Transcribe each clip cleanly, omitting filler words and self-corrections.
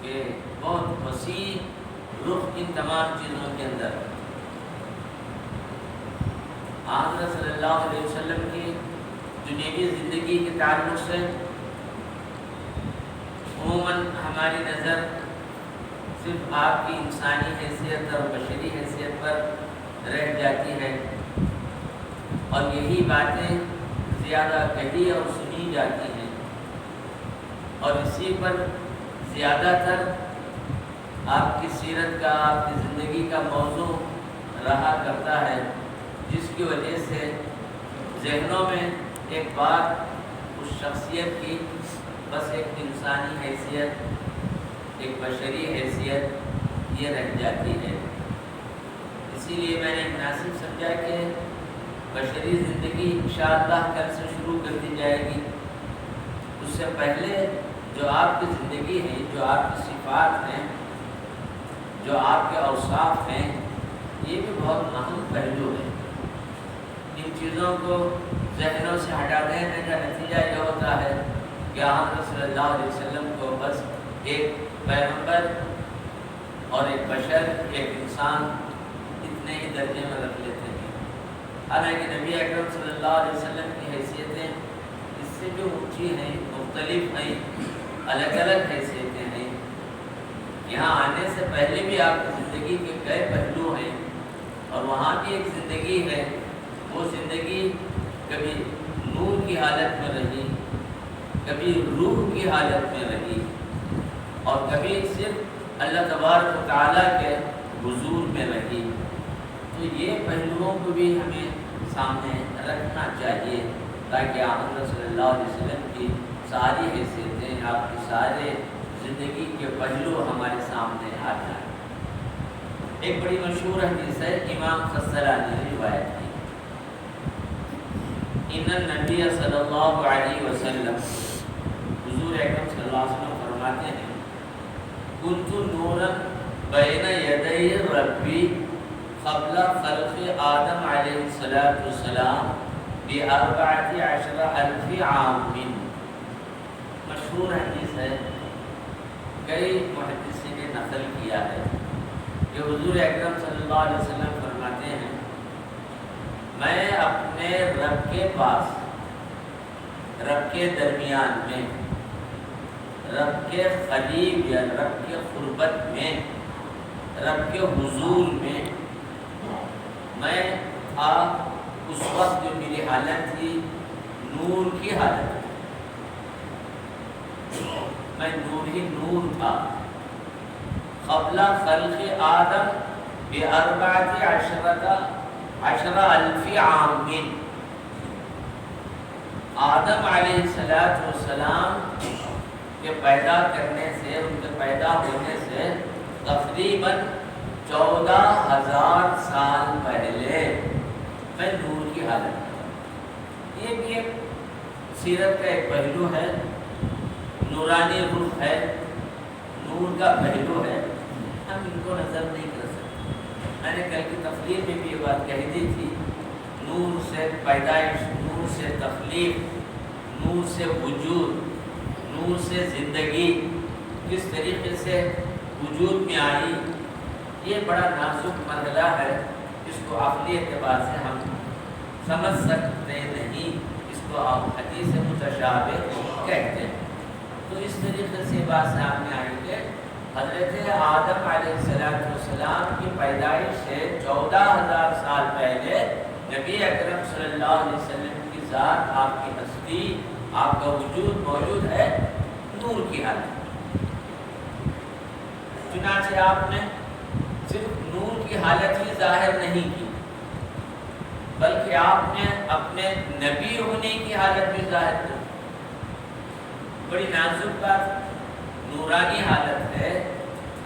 کہ بہت وسیع رخ ان تمام چیزوں کے اندر حضرت صلی اللہ علیہ وسلم کی دنیوی زندگی کے تعلق سے عموماً ہماری نظر صرف آپ کی انسانی حیثیت اور بشری حیثیت پر رہ جاتی ہے، اور یہی باتیں زیادہ کہی اور سنی جاتی ہیں، اور اسی پر زیادہ تر آپ کی سیرت کا، آپ کی زندگی کا موضوع رہا کرتا ہے، جس کی وجہ سے ذہنوں میں ایک بات اس شخصیت کی بس ایک انسانی حیثیت، ایک بشری حیثیت یہ رہ جاتی ہے۔ اسی لیے میں نے مناسب سمجھا کہ بشری زندگی انشاءاللہ کل سے شروع کر دی جائے گی۔ اس سے پہلے جو آپ کی زندگی ہے، جو آپ کی صفات ہیں، جو آپ کے اوصاف ہیں، یہ بھی بہت اہم پہلو ہے۔ ان چیزوں کو ذہنوں سے ہٹا دینے کا نتیجہ یہ ہوتا ہے کہ حضرت صلی اللہ علیہ وسلم کو بس ایک پیغمبر اور ایک بشر، ایک انسان اتنے ہی درجے میں رکھ لیتے ہیں، حالانکہ نبی اکرم صلی اللہ علیہ وسلم کی حیثیتیں اس سے بھی اونچی ہیں، مختلف ہیں، الگ الگ حیثیتیں ہیں۔ یہاں آنے سے پہلے بھی آپ کی زندگی کے کئی پہلو ہیں، اور وہاں بھی ایک زندگی ہے۔ وہ زندگی کبھی نور کی حالت میں رہی، کبھی روح کی حالت میں رہی، اور کبھی صرف اللہ تبارک و تعالیٰ کے حضور میں رہی۔ تو یہ پہلوؤں کو بھی ہمیں سامنے رکھنا چاہیے تاکہ حضرت صلی اللہ علیہ وسلم کی ساری حیثیتیں، آپ کی سارے زندگی کے پہلو ہمارے سامنے آ جائیں۔ ایک بڑی مشہور حدیث ہے، امام خسرانی نے روایت کی، ان النبی صلی اللہ علیہ وسلم، حضور اکرم صلی اللہ علیہ وسلم فرماتے ہیں، کنت نورا بین یدی ربی قبل خلق آدم علیہ السلام ب14,000 عام۔ مشہور حدیث ہے، کئی محدثین نے نقل کیا ہے کہ حضور اکرم صلی اللہ علیہ وسلم فرماتے ہیں، میں اپنے رب کے پاس، رب کے درمیان میں، رب کے قریب یا رب کے قربت میں، رب کے حضور میں اس وقت جو میری حالت تھی نور کی حالت، میں نور ہی نور تھا، قبل خلق آدم ب14,000 عام۔ آدم علیہ السلام کے پیدا کرنے سے، ان کے پیدا ہونے سے تقریباً 14,000 سال پہلے میں نور کی حالت میں۔ یہ بھی ایک سیرت کا ایک پہلو ہے، نورانی روح ہے، نور کا پہلو ہے، ہم ان کو نظر نہیں کر سکتے۔ میں نے کل کی تقریر میں بھی یہ بات کہی دی تھی، نور سے پیدائش، نور سے تخلیق، نور سے وجود، نور سے زندگی کس طریقے سے وجود میں آئی، یہ بڑا نازک مرحلہ ہے، اس کو عقلی اعتبار سے ہم سمجھ سکتے نہیں، اس کو آپ حدیث متشابہ کہتے ہیں۔ تو اس طریقے سے بات سامنے آئی کہ حضرت آدم علیہ السلام کی پیدائش سے 14,000 سال پہلے نبی اکرم صلی اللہ علیہ وسلم کی ذات، آپ کی ہستی، آپ کا وجود موجود ہے نور کی حالت۔ چنانچہ آپ نے صرف نور کی حالت ہی ظاہر نہیں کی، بلکہ آپ نے اپنے نبی ہونے کی حالت بھی ظاہر کی۔ بڑی نازک بات، نورانی حالت ہے،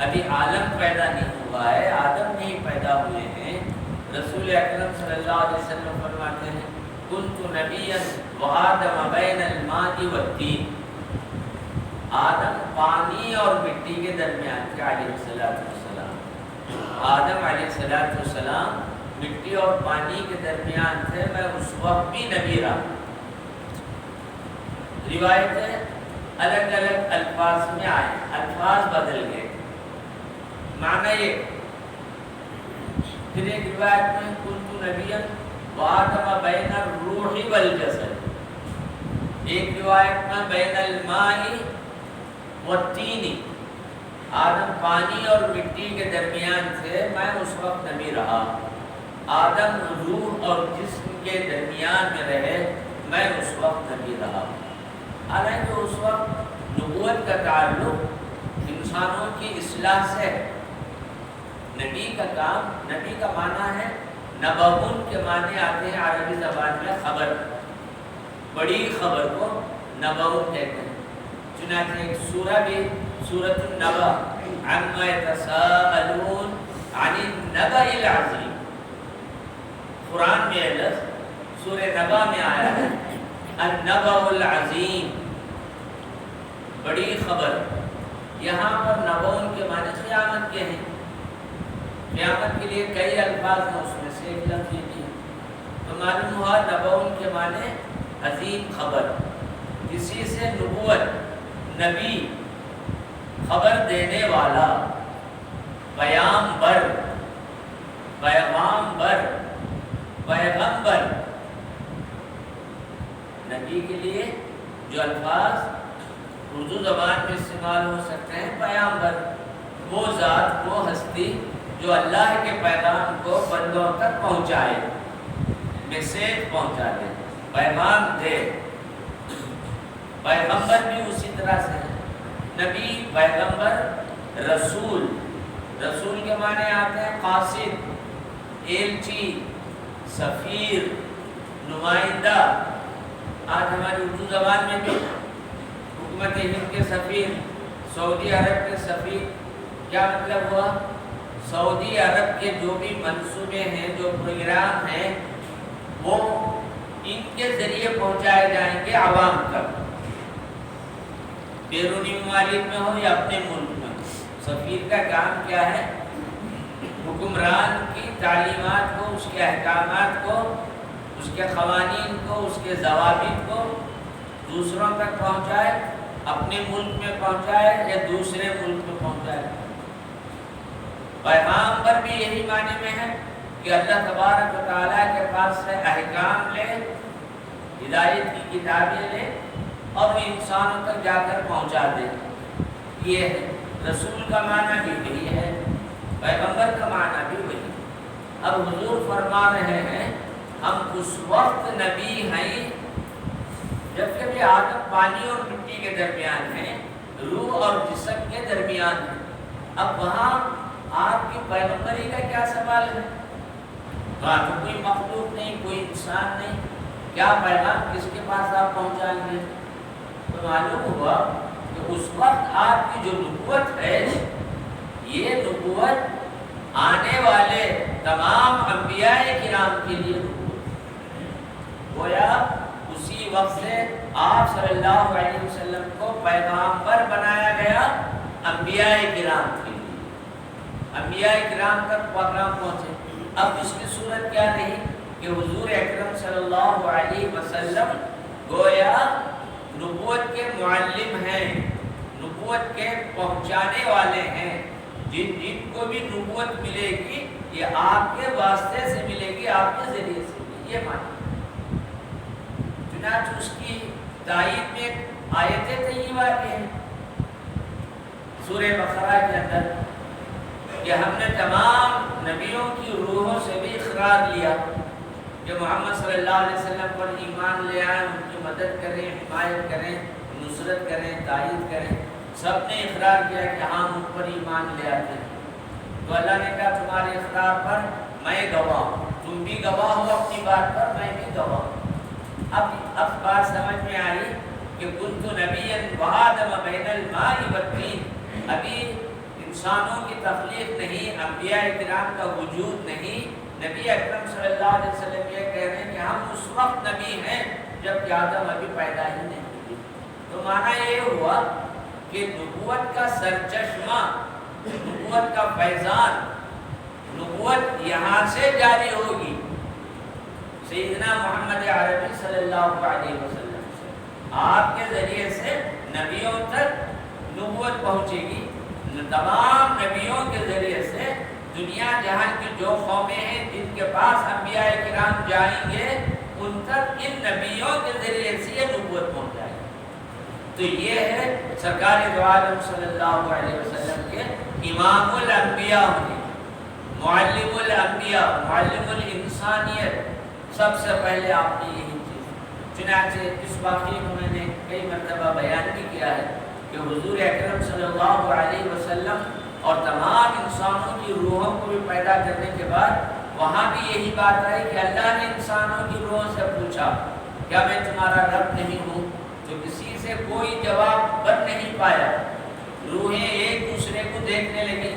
ابھی عالم پیدا نہیں ہوا ہے، آدم نہیں پیدا ہوئے ہیں۔ رسول اکرم صلی اللہ علیہ وسلم فرماتے ہیں، کنت نبیا وآدم بین الماء والطین، آدم پانی اور مٹی کے درمیان تھے علیہ السلام۔ آدم علیہ السلام مٹی اور پانی کے درمیان تھے، میں اس وقت بھی نبی رہا۔ روایت ہے الگ الگ الفاظ میں آئے، الفاظ بدل گئے، معنی یہ۔ پھر ایک روایت میں کنت نبیا وآدم بین الروح والجسد، ایک روایت میں بین الماء والطین، آدم پانی اور مٹی کے درمیان سے میں اس وقت نبی رہا، آدم روح اور جسم کے درمیان میں رہے میں اس وقت نبی رہا۔ حالانکہ اس وقت نبوت کا تعلق انسانوں کی اصلاح سے، نبی کا کام، نبی کا معنی ہے نبوون کے معنی آتے ہیں عربی زبان میں خبر، بڑی خبر کو نبوون کہتے ہیں۔ چنانچہ ایک سورہ بھی سورۃ النبأ، عما یتساءلون عن النبأ العظیم، قرآن میں لفظ سورہ نبأ میں آیا ہے النبأ العظیم، بڑی خبر۔ یہاں پر نبوون کے معنی قیامت کے ہیں، قیامت کے لیے کئی الفاظ ہیں، اس میں سے ایک لفظ یہ بھی ہے، تو معلوم ہوا نبوون کے معنی عظیم خبر، اسی سے نبوت، نبی، خبر دینے والا، پیامبر، پیغامبر، پیغمبر۔ نبی کے لیے جو الفاظ اردو زبان میں استعمال ہو سکتے ہیں، پیامبر، وہ ذات، وہ ہستی جو اللہ کے پیغام کو بندوں تک پہنچائے، میسیج پہنچا دے، پیغام دے۔ پیغمبر بھی اسی طرح سے ہے، نبی، پیغمبر، رسول، رسول کے معنی آتے ہیں قاصد، ایلچی، سفیر، نمائندہ۔ آج ہماری اردو زبان میں بھی حکومت ہند کے سفیر، سعودی عرب کے سفیر، کیا مطلب ہوا؟ سعودی عرب کے جو بھی منصوبے ہیں، جو پروگرام ہیں، وہ ان کے ذریعے پہنچائے جائیں گے عوام تک، بیرونی ممالک میں ہو یا اپنے ملک میں۔ سفیر کا کام کیا ہے؟ حکمران کی تعلیمات کو، اس کے احکامات کو، اس کے قوانین کو، اس کے ضوابط کو دوسروں تک پہنچائے، اپنے ملک میں پہنچائے یا دوسرے ملک میں پہنچائے۔ پیغامبر بھی یہی معنی میں ہے کہ اللہ تبارک و تعالیٰ کے پاس سے احکام لے، ہدایت کی کتابیں لے اور وہ انسانوں تک جا کر پہنچا دے۔ یہ ہے رسول کا معنی بھی وہی ہے، پیغمبر کا معنی بھی وہی۔ اب حضور فرما رہے ہیں ہم اس وقت نبی ہیں جب کہ بھی آدم پانی اور مٹی کے درمیان ہے، روح اور جسم کے درمیان ہے۔ اب وہاں آپ کی پیغمبری کا کیا سوال ہے؟ وہاں تو کوئی مخلوق نہیں، کوئی انسان نہیں، کیا پیغام کس کے پاس آپ پہنچائیں گے؟ تو معلوم ہوا کہ اس وقت آپ کی جو نبوت ہے، یہ نبوت آنے والے تمام انبیاء کرام کے لیے نبوت ہے۔ گویا اسی وقت سے آپ صلی اللہ علیہ وسلم کو پیغامبر بنایا گیا انبیاء کرام کے لیے، انبیاء کرام تک پیغام پہنچے۔ اب اس کی صورت کیا رہی کہ حضور اکرم صلی اللہ علیہ وسلم گویا نبوت کے معلم ہیں، نبوت کے پہنچانے والے ہیں، جن کو بھی نبوت ملے گی یہ آپ کے واسطے سے ملے گی، آپ کے ذریعے سے ملے گی، یہ معنی۔ چنانچہ اس کی تائید میں آیت طیبہ کی ہے سورہ بقرہ کے اندر کہ ہم نے تمام نبیوں کی روحوں سے بھی اقرار لیا کہ محمد صلی اللہ علیہ وسلم پر ایمان لے آئیں، ان کی مدد کریں، حمایت کریں، نصرت کریں، تائید کریں۔ سب نے اقرار کیا کہ ہم ان پر ایمان لے آتے ہیں۔ تو اللہ نے کہا تمہارے اقرار پر میں گواہ ہوں، تم بھی گواہ ہو اپنی بات پر، میں بھی گواہ ہوں۔ اب بات سمجھ میں آئی کہ کنت نبیا وآدم بین الماء والطین، ابھی انسانوں کی تخلیق نہیں، انبیاء کرام کا وجود نہیں، نبی اکرم صلی اللہ علیہ وسلم یہ کہہ رہے ہیں کہ ہم اس وقت نبی ہیں جب کہ آدم ابھی پیدا ہی نہیں ہوئی۔ تو معنی یہ ہوا کہ نبوت کا سرچشمہ، نبوت کا فیضان، نبوت یہاں سے جاری ہوگی سیدنا محمد عربی صلی اللہ علیہ وسلم سے، آپ کے ذریعے سے نبیوں تک نبوت پہنچے گی، تمام نبیوں کے ذریعے سے دنیا جہاں کی جو قومیں ہیں جن کے پاس انبیاء کرام جائیں گے ان تک ان نبیوں کے ذریعے سے یہ نبوت پہنچ جائے گی۔ تو یہ ہے سرکار دو عالم صلی اللہ علیہ وسلم کے امام الانبیاء ہونے، معلم الانبیاء، معلم الانسانیت، سب سے پہلے آپ نے یہی چیز۔ چنانچہ اس واقعے کو میں نے کئی مرتبہ بیان بھی کیا ہے کہ حضور اکرم صلی اللہ علیہ وسلم اور تمام انسانوں کی روحوں کو بھی پیدا کرنے کے بعد وہاں بھی یہی بات آئی کہ اللہ نے انسانوں کی روحوں سے پوچھا کیا میں تمہارا رب نہیں ہوں؟ تو کسی سے کوئی جواب بن نہیں پایا، روحیں ایک دوسرے کو دیکھنے لگی،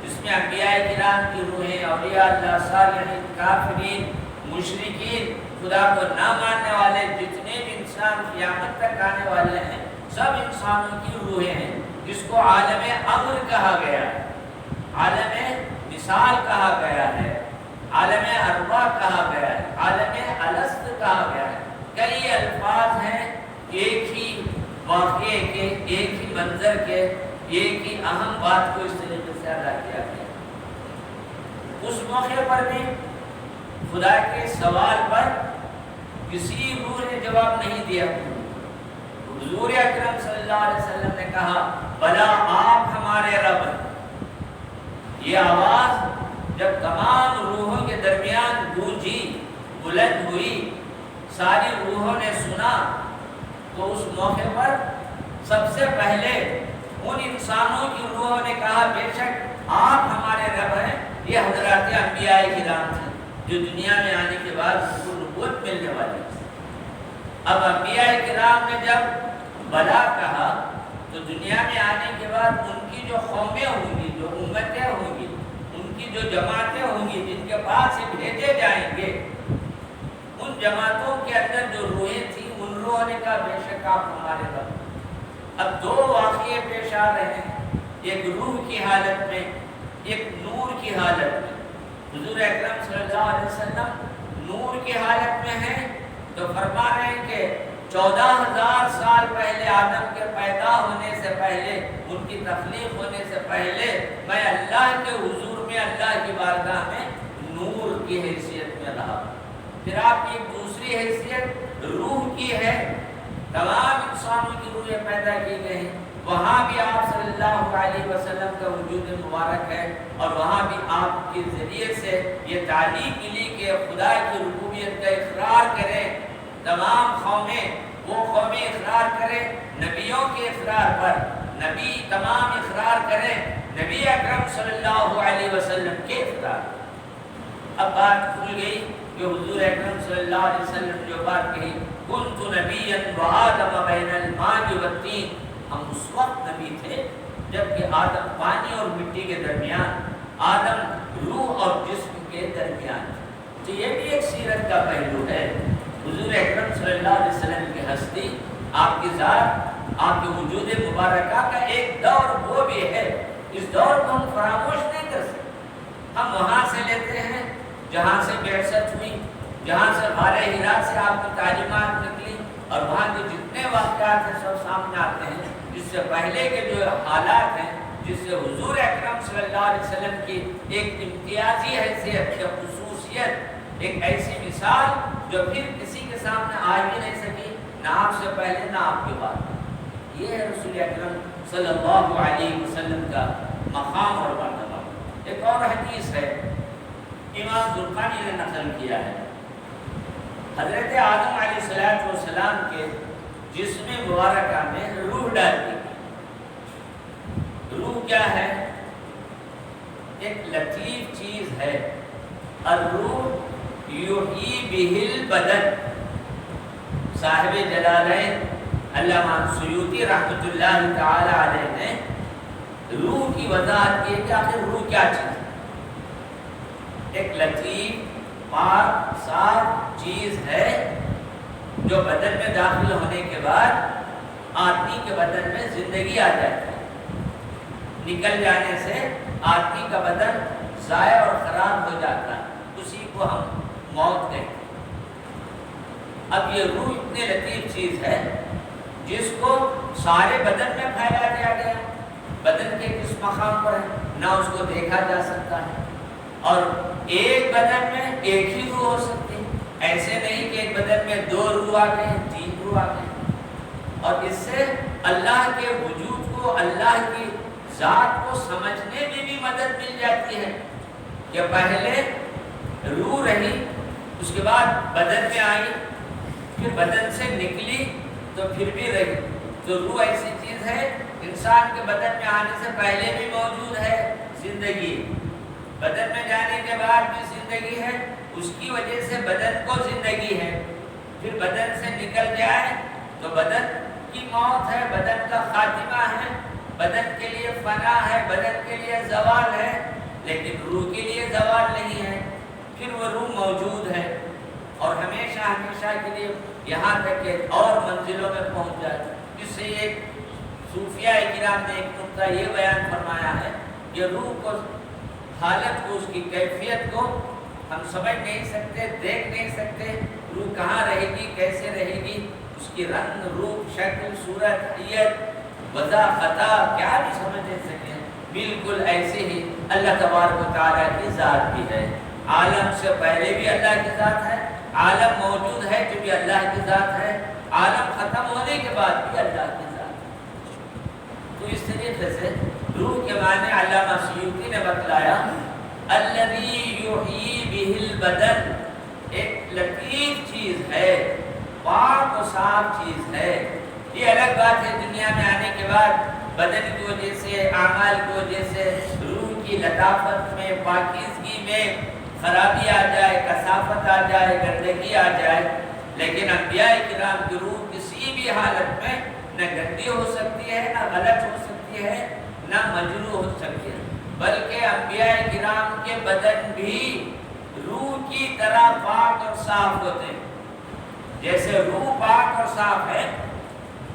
جس میں انبیاء کرام کی روحیں، اولیاء اللہ، صالحین، کافرین، مشرکین، خدا کو نہ ماننے والے جتنے بھی انسان قیامت تک آنے والے ہیں سب انسانوں کی روحیں ہیں، جس کو عالم امر کہا گیا ہے، عالم مثال کہا گیا ہے، عالم ارواح کہا گیا ہے، عالم الست کہا گیا ہے۔ کئی الفاظ ہیں ایک ہی واقعے کے، ایک ہی منظر کے، ایک ہی اہم بات کو اس طریقے سے ادا کیا گیا۔ اس موقع پر بھی خدا کے سوال پر کسی روح نے جواب نہیں دیا۔ حضور اکرم صلی اللہ علیہ وسلم نے کہا بلا آپ ہمارے رب ہیں۔ یہ آواز جب تمام روحوں کے درمیان گونجی، بلند ہوئی، ساری روحوں نے سنا، تو اس موقع پر سب سے پہلے ان انسانوں کی روحوں نے کہا بے شک آپ ہمارے رب ہیں۔ یہ حضرات انبیاء کرام تھے جو دنیا میں آنے کے بعد ان کو نبوت ملنے والی تھی۔ اب انبیاء کرام نے جب بلا کہا تو دنیا میں آنے کے بعد ان کی جو قومیں ہوں گی، جو امتیں ہوں گی، ان کی جو جماعتیں ہوں گی جن کے پاس یہ بھیجے جائیں گے، ان جماعتوں کے اندر جو روحیں تھیں ان روحوں نے کہا بے شک آپ ہمارے رب۔ اب دو واقعے پیش آ رہے ہیں، ایک روح کی حالت میں، ایک نور کی حالت میں۔ حضور اکرم صلی اللہ علیہ وسلم نور کی حالت میں ہیں تو فرما رہے ہیں کہ 14,000 سال پہلے آدم کے پیدا ہونے سے پہلے، ان کی تخلیق ہونے سے پہلے میں اللہ کے حضور میں، اللہ کی بارگاہ میں نور کی حیثیت میں رہا۔ پھر آپ کی ایک دوسری حیثیت روح کی ہے، تمام انسانوں کی روحیں پیدا کی گئی ہیں، وہاں بھی آپ صلی اللہ علیہ وسلم کا وجود مبارک ہے، اور وہاں بھی آپ کے ذریعے سے یہ تعلیم ملی کہ خدا کی ربوبیت کا اقرار کریں، تمام قومیں، وہ قومیں اقرار کریں نبیوں کے اقرار پر، نبی تمام اقرار کریں نبی اکرم صلی اللہ علیہ وسلم کے اقرار۔ اب بات کھل گئی کہ حضور اکرم صلی اللہ علیہ وسلم جو بات کہی کنت نبیا وآدم بین الماء والطین، ہم اس وقت نبی تھے جبکہ آدم پانی اور مٹی کے درمیان، آدم روح اور جسم کے درمیان۔ تو یہ بھی ایک سیرت کا پہلو ہے، حضور اکرم صلی اللہ علیہ وسلم کی ہستی، آپ کی ذات، آپ کے وجود مبارکہ کا ایک دور وہ بھی ہے، اس دور کو ہم فراموش نہیں کر سکتے۔ ہم وہاں سے لیتے ہیں جہاں سے بعثت ہوئی، جہاں سے غار حرا سے آپ کی تعلیمات نکلی، اور وہاں کے جتنے واقعات ہیں سب سامنے آتے ہیں، جس سے پہلے کے جو حالات ہیں، جس سے حضور اکرم صلی اللہ علیہ وسلم کی ایک امتیازی حیثیت، ایک خصوصیت، ایک ایسی مثال جو پھر کسی کے سامنے آ بھی نہیں سکی، نہ آپ سے پہلے نہ آپ کے بعد۔ یہ ہے رسول اکرم صلی اللہ علیہ وسلم کا مقام اور مرتبہ۔ ایک اور حدیث ہے، امام زرقانی نے نقل کیا ہے، حضرت آدم علیہ السلام کے جسم مبارکہ میں روح ڈال دی گئی۔ روح کیا ہے؟ ایک لطیف چیز ہے، الروح یحیی بہ البدن۔ صاحب جلالین علامہ سیوطی رحمۃ اللہ تعالی علیہ نے روح کی وضاحت کی کہ آخر روح کیا چیز ہے۔ ایک لطیف پاک صاف چیز ہے جو بدن میں داخل ہونے کے بعد آدمی کے بدن میں زندگی آ جاتی ہے، نکل جانے سے آدمی کا بدن ضائع اور خراب ہو جاتا ہے، اسی کو ہم موت کہتے ہیں۔ اب یہ روح اتنی لطیف چیز ہے جس کو سارے بدن میں پھیلا دیا گیا، بدن کے کس مقام پر ہے نہ اس کو دیکھا جا سکتا ہے، اور ایک بدن میں ایک ہی روح ہو سکتی ہے، ایسے نہیں کہ ایک بدن میں 2 روح آ گئے 3 روح آ گئے۔ اور اس سے اللہ کے وجود کو، اللہ کی ذات کو سمجھنے میں بھی مدد مل جاتی ہے کہ پہلے روح رہی، اس کے بعد بدن میں آئی، پھر بدن سے نکلی تو پھر بھی رہی۔ تو روح ایسی چیز ہے انسان کے بدن میں آنے سے پہلے بھی موجود ہے، زندگی، بدن میں جانے کے بعد بھی زندگی ہے، اس کی وجہ سے بدن کو زندگی ہے، پھر بدن سے نکل جائے تو بدن کی موت ہے، بدن کا خاتمہ ہے، بدن کے لیے فنا ہے، بدن کے لیے زوال ہے، لیکن روح کے لیے زوال نہیں ہے، پھر وہ روح موجود ہے اور ہمیشہ ہمیشہ کے لیے یہاں تک کہ اور منزلوں میں پہنچ جائے۔ اس سے ایک صوفیاء کرام نے ایک نقطہ یہ بیان فرمایا ہے کہ روح کو، حالت کو، اس کی کیفیت کو ہم سمجھ نہیں سکتے، دیکھ نہیں سکتے، روح کہاں رہے گی، کیسے رہے گی، اس کی رنگ، روپ، شکل، صورت، حیت، وضع، خطا کیا بھی سمجھ نہیں سکتے۔ بالکل ایسے ہی اللہ تبارک و تعالیٰ کی ذات بھی ہے، عالم سے پہلے بھی اللہ کی ذات ہے، عالم موجود ہے جو بھی اللہ کی ذات ہے، عالم ختم ہونے کے بعد بھی اللہ کی ذات ہے۔ تو اس طریقے سے روح کے معنی علامہ سیوطی نے بتلایا، الذی یحیی بہ البدن، ایک لطیف چیز ہے، پاک و صاف چیز ہے۔ یہ الگ بات ہے دنیا میں آنے کے بعد بدن کی وجہ سے، اعمال کی وجہ سے روح کی لطافت میں، پاکیزگی میں خرابی آ جائے، کثافت آ جائے، گندگی آ جائے، لیکن انبیاء کرام کی روح کسی بھی حالت میں نہ گندی ہو سکتی ہے، نہ غلط ہو سکتی ہے، نہ مجروح ہو سکتی ہے، بلکہ انبیاء کرام کے بدن بھی روح کی طرح پاک اور صاف ہوتے ہیں۔ جیسے روح پاک اور صاف ہے،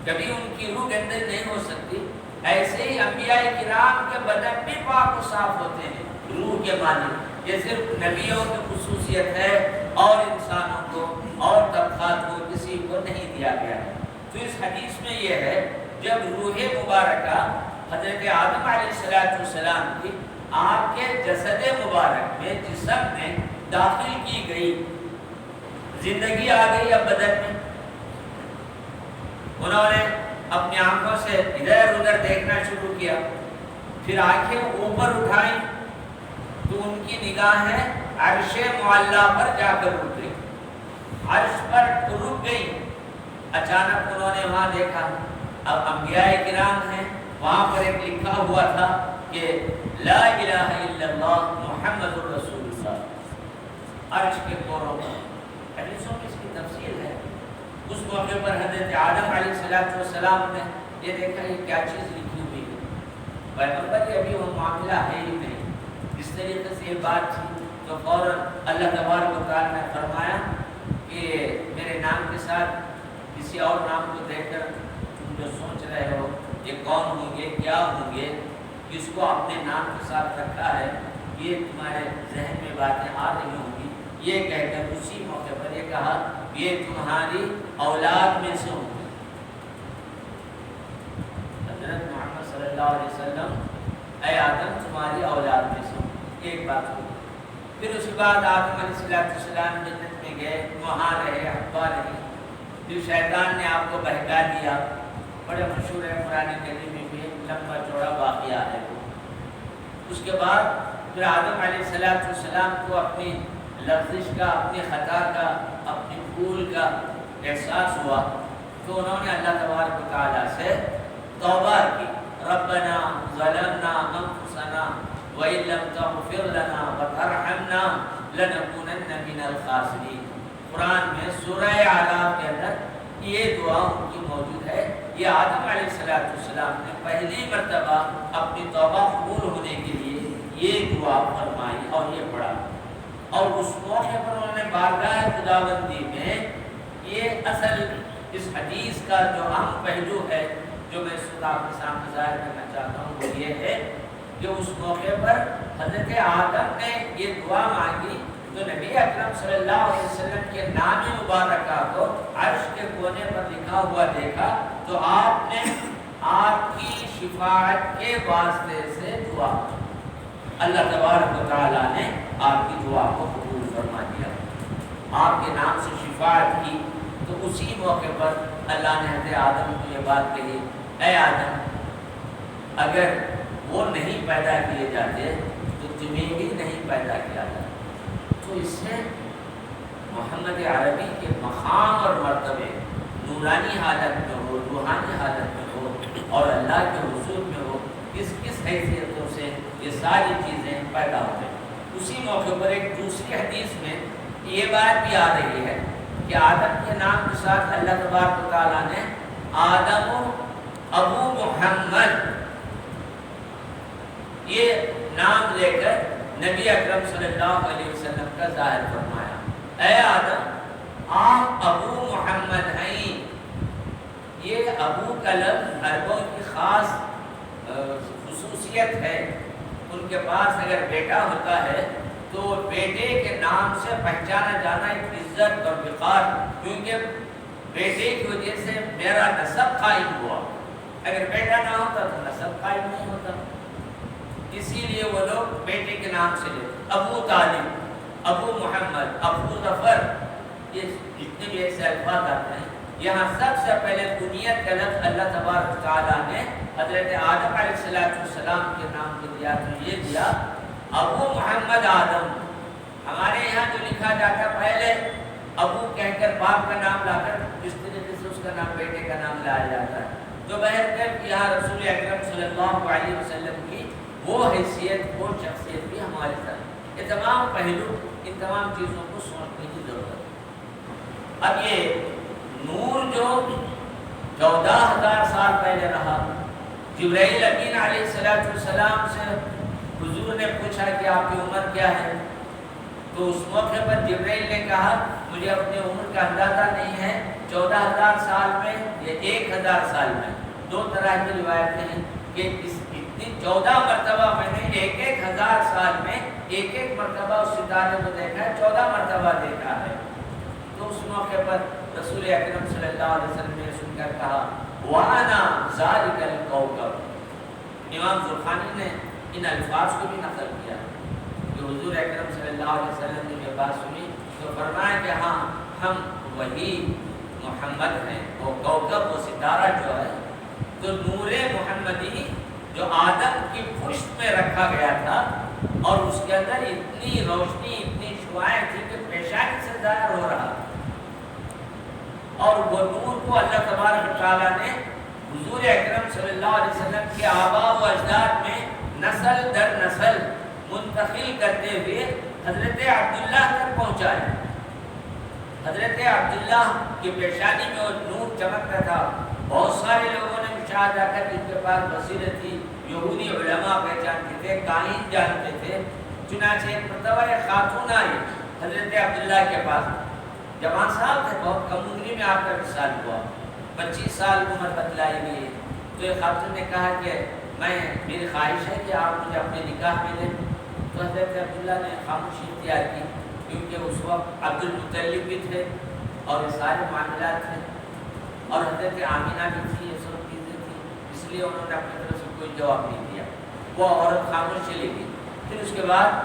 کبھی ان کی روح گندی نہیں ہو سکتی، ایسے ہی انبیاء کرام کے بدن بھی پاک و صاف ہوتے ہیں روح کے معنی۔ یہ صرف نبیوں کی خصوصیت ہے اور انسانوں کو اور طبقات کو کسی کو نہیں دیا گیا ہے۔ تو اس حدیث میں یہ ہے، جب روح مبارکہ حضرت آدم علیہ السلام کی آپ کے جسد مبارک میں، جسم میں داخل کی گئی، زندگی آ گئی اب بدن میں، انہوں نے اپنی آنکھوں سے ادھر ادھر دیکھنا شروع کیا، پھر آنکھیں اوپر اٹھائیں تو ان کی نگاہیں عرش معلیٰ پر جا کر رک گئی، عرش پر رک گئی۔ اچانک انہوں نے وہاں دیکھا، اب انبیاء کرام ہیں، وہاں پر ایک لکھا ہوا تھا کہ لا الہ الا اللہ محمد الرسول اللہ، عرش کے کوروں پر۔ حدیثوں میں اس کی تفصیل ہے۔ اس موقع پر حضرت آدم علیہ السلام نے یہ دیکھا یہ کیا چیز لکھی ہوئی ہے، پیغمبر یہ ابھی وہ معاملہ ہے ہی نہیں، اس طریقے سے یہ بات تھی۔ تو فوراً اللہ تبارک و تعالیٰ نے فرمایا کہ میرے نام کے ساتھ کسی اور نام کو دیکھ کر تم جو سوچ رہے ہو یہ کون ہوں گے، کیا ہوں گے، کس کو اپنے نام کے ساتھ رکھا ہے، یہ تمہارے ذہن میں باتیں آ رہی ہوں گی۔ یہ کہہ کر اسی موقع پر یہ کہا یہ تمہاری اولاد میں سے ہوں گے۔ حضرت محمد صلی اللہ علیہ وسلم، اے آدم تمہاری اولاد میں سے ہوں، ایک بات ہوگی۔ پھر اس کے بعد آدم علیہ السلام جنت میں گئے، وہاں رہے، حوا رہی، پھر شیطان نے آپ کو بہکا دیا، بڑے مشہور ہے قرآن کریم میں بھی، لمبا چوڑا واقعہ ہے وہ۔ اس کے بعد پھر آدم علیہ السلام کو اپنی لغزش کا، اپنی خطا کا، اپنی بھول کا احساس ہوا، تو انہوں نے اللہ تبارک و تعالیٰ سے توبہ کی، ربنا ظلمنا انفسنا وَإِن لَّمْ تَغْفِرْ لَنَا وَتَرْحَمْنَا لَنَكُونَنَّ مِنَ الْخَاسِرِينَ۔ قرآن میں سورہ اعراف کے اندر یہ دعا ان کی موجود ہے۔ یہ آدم علیہ السلام نے پہلی مرتبہ اپنی توبہ قبول ہونے کے لیے یہ دعا فرمائی اور یہ پڑھا، اور اس موقع پر انہوں نے بارگاہ خداوندی میں یہ اصل اس حدیث کا جو اہم پہلو ہے جو میں اس وقت آپ کے سامنے ظاہر کرنا چاہتا ہوں وہ یہ ہے کہ اس موقع پر حضرت آدم نے یہ دعا مانگی تو نبی اکرم صلی اللہ علیہ وسلم کے نام مبارکہ کو عرش کے کونے پر لکھا ہوا دیکھا تو آپ نے آپ کی شفاعت کے واسطے سے دعا، اللہ تبارک و تعالیٰ نے آپ کی دعا کو قبول فرما دیا، آپ کے نام سے شفاعت کی۔ تو اسی موقع پر اللہ نے حضرت آدم کو یہ بات کہی، اے آدم اگر وہ نہیں پیدا کیے جاتے تو تمہیں بھی نہیں پیدا کیا جاتا۔ تو اس سے محمد عربی کے مقام اور مرتبے نورانی حالت میں ہو، روحانی حالت میں ہو اور اللہ کے حضور میں ہو، کس کس حیثیتوں سے یہ ساری چیزیں پیدا ہو گئیں۔ اسی موقع پر ایک دوسری حدیث میں یہ بات بھی آ رہی ہے کہ آدم کے نام کے ساتھ اللہ تبارک و تعالیٰ نے آدم ابو محمد یہ نام لے کر نبی اکرم صلی اللہ علیہ وسلم کا ظاہر فرمایا، اے آدم آپ ابو محمد ہیں۔ یہ ابو کا لفظ عربوں کی خاص خصوصیت ہے، ان کے پاس اگر بیٹا ہوتا ہے تو بیٹے کے نام سے پہچانا جانا ایک عزت اور وقار، کیونکہ بیٹے کی وجہ سے میرا نسب قائم ہوا، اگر بیٹا نہ ہوتا تو نسب قائم نہیں ہوتا، اسی لیے وہ لوگ بیٹے کے نام سے لیتے۔ ابو طالب، ابو محمد، ابو ظفر، یہ جتنے بھی ایسے الفاظ آتے ہیں، یہاں سب سے پہلے کنیت کا لفظ اللہ تبارک تعالیٰ نے حضرت آدم علیہ السلام کے نام کو دیا تو یہ دیا ابو محمد آدم۔ ہمارے یہاں جو لکھا جاتا پہلے ابو کہہ کر باپ کا نام لا کر اس طریقے سے اس کا نام بیٹے کا نام لایا جاتا ہے، تو بہرکیف یہاں رسول اکرم صلی اللہ علیہ وسلم کی وہ حیثیت، وہ شخصیت بھی ہمارے ساتھ، یہ تمام پہلو، ان تمام چیزوں کو سوچنے کی ضرورت ہے۔ اب یہ نور جو 14,000 سال پہلے رہا، جبرائیل امین علیہ السلام سے حضور نے پوچھا کہ آپ کی عمر کیا ہے، تو اس موقع پر جبرائیل نے کہا مجھے اپنی عمر کا اندازہ نہیں ہے، 14,000 سال میں یا 1,000 سال میں، دو طرح کی روایتیں ہیں کہ اس اتنی 14 مرتبہ میں نے 1,000 سال میں ایک مرتبہ اس ستارے کو دیکھا ہے، 14 مرتبہ دیکھا ہے۔ تو اس موقع پر رسول اکرم صلی اللہ علیہ وسلم نے سن کر کہا وَأَنَا ذَلِكَ الْكَوْكَبُ۔ امام زرخانی نے ان الفاظ کو بھی نقل کیا کہ حضور اکرم صلی اللہ علیہ وسلم نے یہ بات سنی تو فرمایا کہ ہاں ہم وہی محمد ہیں، وہ کوکب، وہ ستارہ جو ہے، تو نور محمدی جو آدم کی پشت میں رکھا گیا تھا اور اس کے اندر اتنی روشنی، اتنی شعاعیں تھی کہ پیشانی سے ظاہر ہو رہا، اور وہ نور کو اللہ تبارک تعالیٰ نے حضور اکرم صلی اللہ علیہ وسلم کے آباء و اجداد میں نسل در نسل منتقل کرتے ہوئے حضرت عبداللہ تک پہنچایا۔ حضرت عبداللہ کی پیشانی میں وہ نور چمکتا تھا، بہت سارے لوگوں نے مشاہدہ کر جن کے پاس بصیرت تھی، یہودی علماء پہچانتے تھے، کاہن جانتے تھے۔ چنانچہ ایک مرتبہ ایک خاتون آئی حضرت عبداللہ کے پاس، جوان صاحب تھے، بہت کم عمری میں آپ کا وصال ہوا، 25 سال عمر بتلائی گئی، تو ایک خاتون نے کہا کہ میری خواہش ہے کہ آپ مجھے اپنے نکاح میں لیں۔ تو حضرت عبداللہ نے خاموشی اختیار کی، کیونکہ اس وقت عبد المطلب بھی تھے اور یہ سارے معاملات تھے، اور حضرت آمینہ بھی تھی، یہ سب چیزیں تھیں، اس لیے انہوں نے اپنی طرف سے کوئی جواب نہیں دیا، وہ عورت خاموش چلی گئی۔ پھر اس کے بعد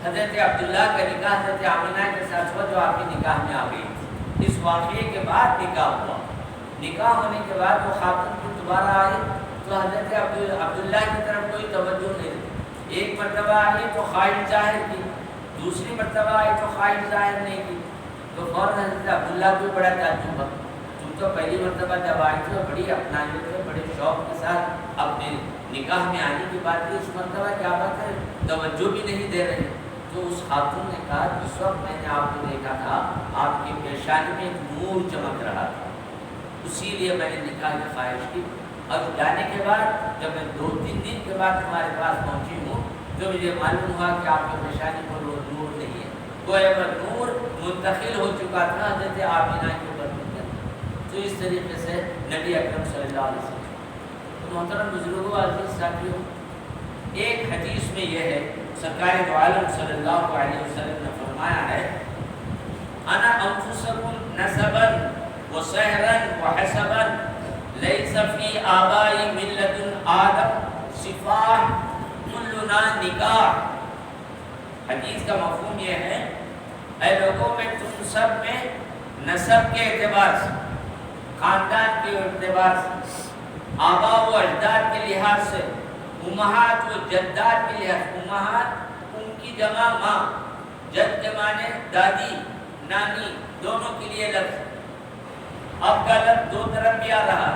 حضرت عبداللہ کا نکاح حضرت آمینہ کے ساتھ ہوا جو آپ کی نکاح میں آ گئی تھی۔ اس واقعے کے بعد نکاح ہوا، نکاح ہونے کے بعد وہ خاتون پھر دوبارہ آئی تو حضرت عبداللہ کی طرف کوئی توجہ نہیں دی، ایک مرتبہ آئی تو خواہش ظاہر کی، دوسری مرتبہ آئی تو خواہش ظاہر نہیں کی، تو فوراً حضرت عبداللہ کو بڑا تعجب ہوا، تم تو پہلی مرتبہ جب آئی تھی بڑی اپنائی تھے، بڑے شوق کے ساتھ اپنے نکاح میں آنے کی بات کی، اس مرتبہ کیا بات ہے توجہ بھی نہیں دے رہے۔ تو اس خاتون نے کہا جس وقت میں نے آپ کو دیکھا تھا آپ کی پیشانی میں ایک نور چمک رہا تھا، اسی لیے میں نے نکاح کی خواہش کی، اور جانے کے بعد جب میں 2-3 دن کے بعد تمہارے پاس پہنچی ہوں تو مجھے معلوم ہوا کہ آپ کی پیشانی پر وہ نور نہیں ہے، وہ نور منتقل ہو چکا تھا حضرت آمینہ کے اوپر۔ تو اس طریقے سے نبی اکرم صلی اللہ علیہ وسلم۔ تو محترم بزرگوں، عزیز ساتھیوں، ایک حدیث میں یہ ہے سرکار دو عالم صلی اللہ علیہ وسلم نے فرمایا ہے انا انفسکم نسبا و سحرا و حسبا لیس فی آبائی ملت آدم صفاح کلنا نکاح. حدیث کا مفہوم یہ ہے اے لوگوں میں تم سب میں نسب کے اعتبار سے، خاندان کے اعتبار سے، آبا و اجداد کے لحاظ سے، امہات و جدات کے لحاظ سے، امہات ان کی جمع ماں، جد کے معنی دادی نانی، دونوں کے لیے لفظ. اب کا لفظ دو طرف بھی آ رہا،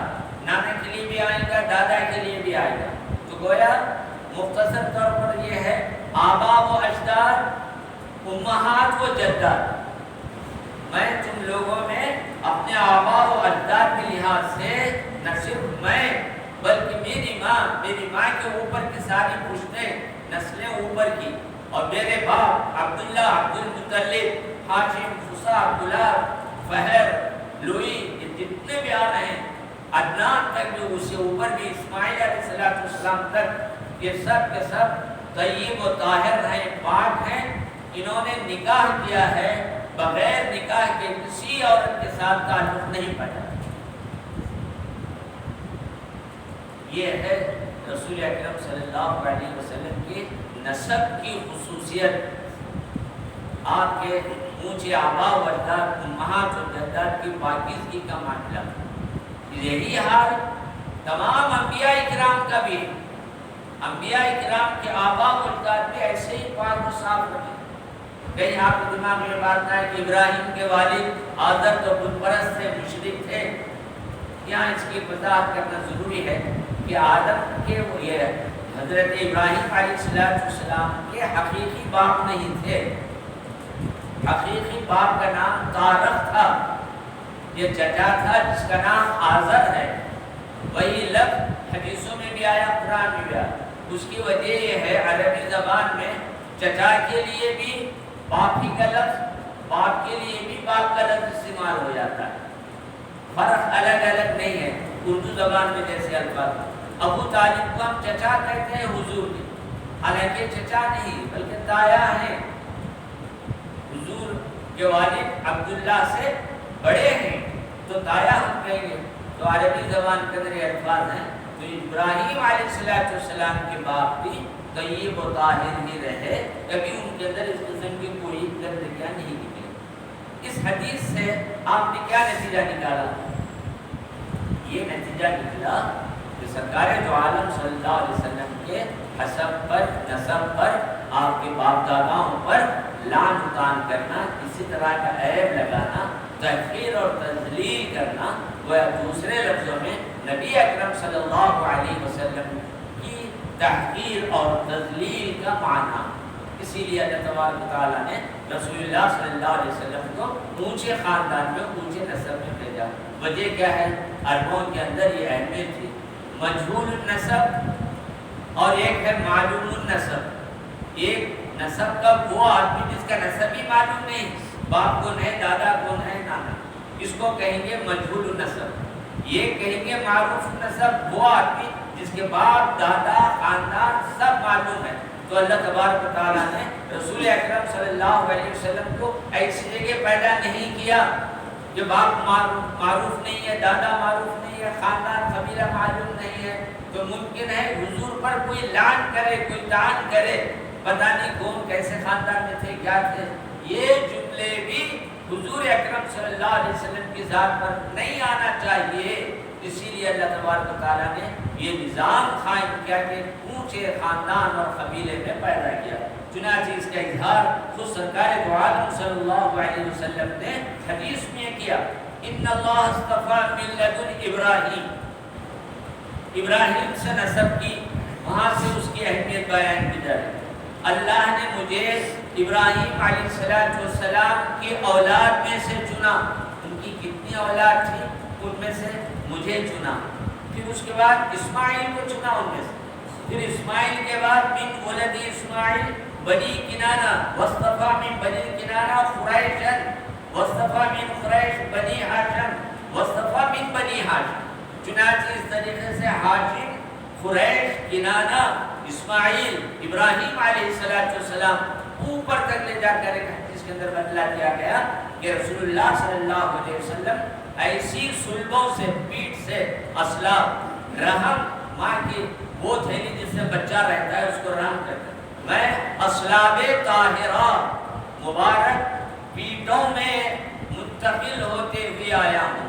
نانا کے لیے بھی آئے گا، دادا کے لیے بھی آئے گا. تو گویا مختصر طور پر یہ ہے آبا و اجداد، امہات و جدات. میں تم لوگوں میں اپنے آبا و اجداد کے لحاظ سے نہ صرف میں بلکہ میری ماں کے اوپر کی ساری پشتیں نسلیں اوپر کی، اور میرے باپ عبداللہ، عبد المطلب، ہاشم، خصا، عبداللہ، فہر، لوئی، یہ جتنے بھی آ رہے ہیں عدنان تک جو اس سے اوپر بھی اسماعیل علیہ السلام تک، یہ سب کے سب طیب و طاہر ہیں، پاک ہیں. انہوں نے نکاح کیا ہے، بغیر نکاح کے کسی عورت کے ساتھ تعلق نہیں پایا. یہ ہے رسول اکرم صلی اللہ علیہ وسلم کی نسب کی خصوصیت. آپ کے اونچے آبا و اجداد، امہات و جدات کی پاکیزگی کا معاملہ. یہی حال تمام انبیاء اکرام کا بھی ہے. انبیاء اکرام کے آبا و اجداد بھی ایسے ہی پاک و صاف رہے. کہیں آپ کے دماغ میں بات ہے کہ ابراہیم کے والد آذر تو بت پرست تھے، مشرک تھے. یہاں اس کی وضاحت کرنا ضروری ہے کہ آدم کے یہ حضرت ابراہیم علیہ السلام کے حقیقی باپ نہیں تھے. حقیقی باپ کا نام تارخ تھا. یہ چچا تھا جس کا نام آذر ہے. وہی لفظ حدیثوں میں بھی آیا، قرآن میں بھی آیا. اس کی وجہ یہ ہے عربی زبان میں چچا کے لیے بھی باپ ہی کا لفظ، باپ کے لیے بھی باپ کا لفظ استعمال ہو جاتا ہے. فرق الگ الگ نہیں ہے. اردو زبان میں جیسے الفاظ، ابو طالب کو ہم چچا کہتے ہیں حضور کی، حالانکہ چچا نہیں بلکہ تایا ہیں. حضور کے والد عبداللہ سے بڑے ہیں تو تایا ہم کہیں گے. تو عربی زبان کے اندر یہ الفاظ ہیں. تو ابراہیم علیہ السلام کے باپ بھی طیب و طاہر ہی رہے، کبھی ان کے اندر اس قسم کی کوئی گندگیاں نہیں نکلی. اس حدیث سے آپ نے کیا نتیجہ نکالا؟ یہ نتیجہ نکلا کہ سرکار دو عالم صلی اللہ علیہ وسلم کے حسب پر، نسب پر، آپ کے باپ داداؤں پر لعن طعن کرنا، کسی طرح کا عیب لگانا، تحقیر اور تذلیل کرنا، وہ دوسرے لفظوں میں نبی اکرم صلی اللہ علیہ وسلم کی تحقیر اور تذلیل کا معنی. اسی لیے اللہ تبارک و تعالیٰ نے رسول اللہ صلی اللہ علیہ وسلم کو اونچے خاندان میں، اونچے نسب میں بھیجا. وجہ کیا ہے؟ عربوں کے اندر یہ اہمیت تھی، مجہول النسب اور ایک ہے معلوم النسب. ایک نسب کا وہ آدمی جس کا نسب ہی معلوم نہیں، باپ کون ہے، دادا کون ہے، نانا، اس کو کہیں گے مجہول النسب. یہ کہیں گے معروف النسب، وہ آدمی جس کے باپ، دادا، خاندان سب معلوم ہے. تو اللہ تبارک و تعالیٰ نے رسول اکرم صلی اللہ علیہ وسلم کو ایسی جگہ پیدا نہیں کیا کہ باپ معروف نہیں ہے، دادا معروف نہیں ہے، خاندان قبیلہ معلوم نہیں ہے. تو ممکن ہے حضور پر کوئی لعن کرے، کوئی طعن کرے، پتہ نہیں کون کیسے خاندان میں تھے، کیا تھے. یہ جملے بھی حضور اکرم صلی اللہ علیہ وسلم کی ذات پر نہیں آنا چاہیے. اسی لیے اللہ تبارک و تعالیٰ نے یہ نظام قائم کیا کہ اونچے خاندان اور قبیلے میں پیدا کیا. چنانچہ اس کا اظہار خود سرکار دو عالم صلی اللہ علیہ وسلم نے حدیث میں کیا، ان اللہ اصطفیٰ من لدن ابراہیم. ابراہیم سے نسب کی، وہاں سے اس کی اہمیت بیان کی جائے. اللہ نے مجھے ابراہیم علیہ السلام کی اولاد میں سے چنا. ان کی کتنی اولاد تھی؟ ان میں سے مجھے چنا. پھر اس کے بعد اسماعیل کو چنا ان میں سے. پھر اسماعیل کے بعد من ولد اسماعیل بنی کنانہ واصطفیٰ من بنی کنانہ قریشا واصطفیٰ من قریش بنی ہاشم واصطفیٰ من بنی ہاشم. چنانچہ اس طریقے سے ہاشم، قریش، کنانہ، اسماعیل، ابراہیم علیہ السلام اوپر تک لے جا کر ایک حدیث کے اندر بتلا دیا گیا کہ رسول اللہ صلی اللہ علیہ وسلم ایسی صلبوں سے، پیٹھ سے، اسلاب، رحم ماں کی وہ تھیلی جس سے بچہ رہتا ہے اس کو رحم کرتے ہیں۔ میں اسلاب طاہرہ مبارک پیٹوں میں منتقل ہوتے ہوئے آیا ہوں۔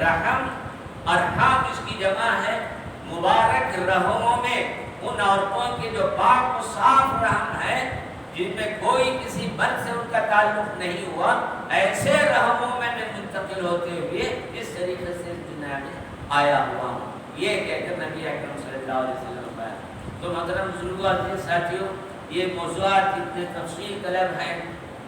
رحم ارحام اس کی جمع ہے، مبارک رحموں میں ان عورتوں کی جو پاک و صاف رحم ہے، جن میں کوئی کسی بد سے ان کا تعلق نہیں ہوا، ایسے رحموں میں منتقل ہوتے ہوئے اس طریقے سے اس دنیا میں آیا ہوا ہوں، یہ کہہ کر نبی اکرم صلی اللہ علیہ وسلم کا۔ تو محترم بزرگوں اور ساتھیوں، یہ موضوعات اتنے تفصیل طلب ہیں،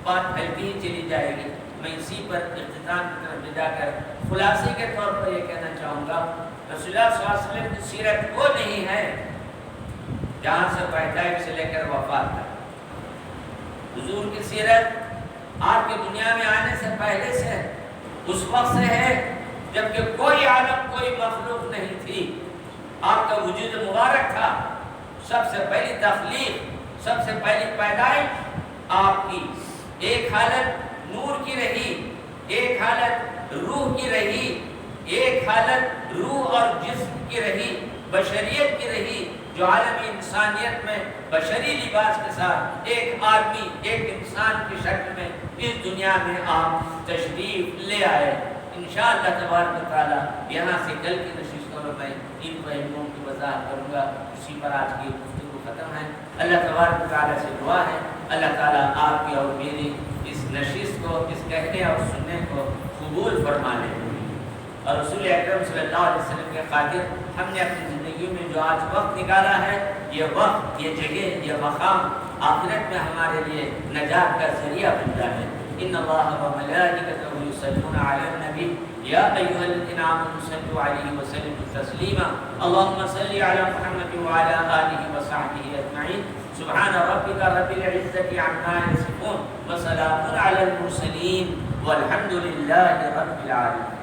بات پھیلتی ہی چلی جائے گی۔ میں اسی پر اختتام کی طرف جا کر خلاصے کے طور پر یہ کہنا چاہوں گا، رسول اللہ صلی اللہ علیہ وسلم کی سیرت وہ نہیں ہے جہاں سے پیدائش سے لے کر وفات تک۔ حضور کی سیرت آپ کی دنیا میں آنے سے پہلے سے ہے، اس وقت سے ہے جبکہ کوئی عالم، کوئی مخلوق نہیں تھی۔ آپ کا وجود مبارک تھا، سب سے پہلی تخلیق، سب سے پہلی پیدائش آپ کی ایک حالت نور کی رہی، ایک حالت روح کی رہی، ایک حالت روح اور جسم کی رہی، بشریت کی رہی، جو عالمی انسانیت میں بشری لباس کے ساتھ ایک آدمی، ایک انسان کی شکل میں اس دنیا میں آپ تشریف لے آئے۔ انشاءاللہ تبارک و تعالی یہاں سے کل کی نشستوں میں میں ان پہلوؤں کی وضاحت کروں گا۔ اسی پر آج کی گفتگو ختم ہے۔ اللہ تبارک و تعالی سے دعا ہے اللہ تعالی آپ کی اور میری اس نشست کو، اس کہنے اور سننے کو قبول فرما لے، اور رسول اکرم صلی اللہ علیہ وسلم کے خاطر ہم نے اپنی زندگی میں جو آج وقت نکالا ہے، یہ وقت، یہ جگہ، یہ مقام آخرت میں ہمارے لیے نجات کا ذریعہ بن جائے۔ ان اللہ و ملائکتہ یصلون علی النبی یا ایھا الذین آمنوا صلوا علیہ وسلموا تسلیما اللهم صل علی محمد وعلی آلہ وصحبہ اجمعین سبحان ربک رب العزۃ عما یصفون وسلام علی المرسلین والحمد للہ رب العالمین۔